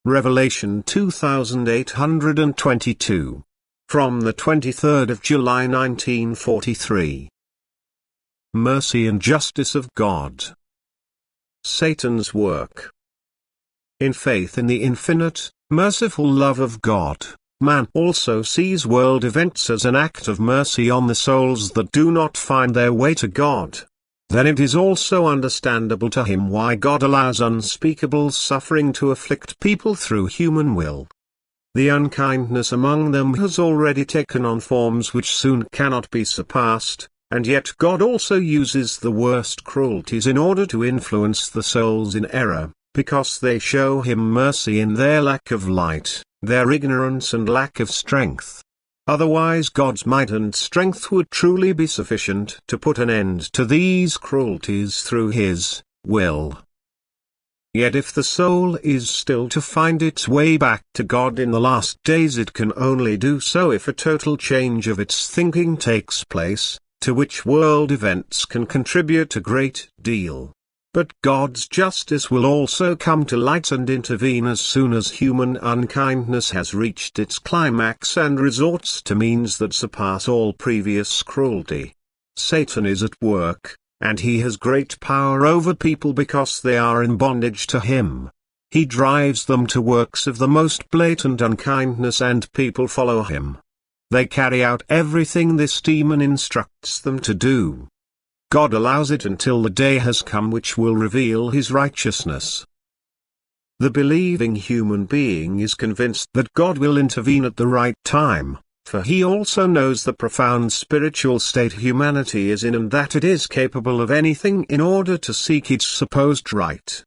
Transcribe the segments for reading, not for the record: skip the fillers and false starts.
Revelation 2822. From the 23rd of July 1943. Mercy and Justice of God. Satan's work. In faith in the infinite, merciful love of God, man also sees world events as an act of mercy on the souls that do not find their way to God. Then it is also understandable to him why God allows unspeakable suffering to afflict people through human will. The unkindness among them has already taken on forms which soon cannot be surpassed, and yet God also uses the worst cruelties in order to influence the souls in error, because they show him mercy in their lack of light, their ignorance and lack of strength. Otherwise God's might and strength would truly be sufficient to put an end to these cruelties through His will. Yet if the soul is still to find its way back to God in the last days, it can only do so if a total change of its thinking takes place, to which world events can contribute a great deal. But God's justice will also come to light and intervene as soon as human unkindness has reached its climax and resorts to means that surpass all previous cruelty. Satan is at work, and he has great power over people because they are in bondage to him. He drives them to works of the most blatant unkindness and people follow him. They carry out everything this demon instructs them to do. God allows it until the day has come which will reveal His righteousness. The believing human being is convinced that God will intervene at the right time, for he also knows the profound spiritual state humanity is in and that it is capable of anything in order to seek its supposed right.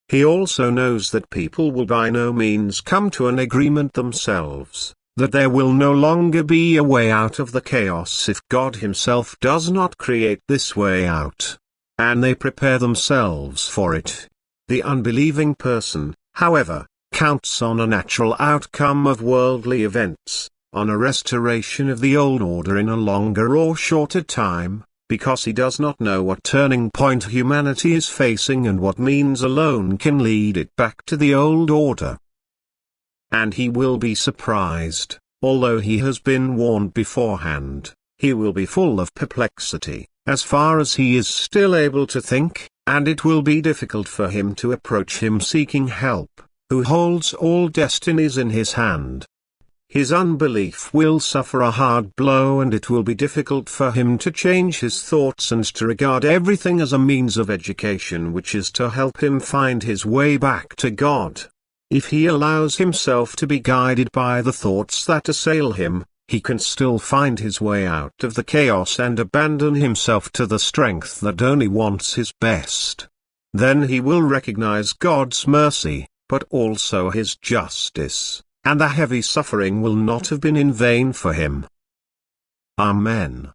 He also knows that people will by no means come to an agreement themselves, that there will no longer be a way out of the chaos if God Himself does not create this way out. And they prepare themselves for it. The unbelieving person, however, counts on a natural outcome of worldly events, on a restoration of the old order in a longer or shorter time, because he does not know what turning point humanity is facing and what means alone can lead it back to the old order. And he will be surprised, although he has been warned beforehand, he will be full of perplexity, as far as he is still able to think, and it will be difficult for him to approach Him seeking help, who holds all destinies in His hand. His unbelief will suffer a hard blow, and it will be difficult for him to change his thoughts and to regard everything as a means of education which is to help him find his way back to God. If he allows himself to be guided by the thoughts that assail him, he can still find his way out of the chaos and abandon himself to the strength that only wants his best. Then he will recognize God's mercy, but also His justice, and the heavy suffering will not have been in vain for him. Amen.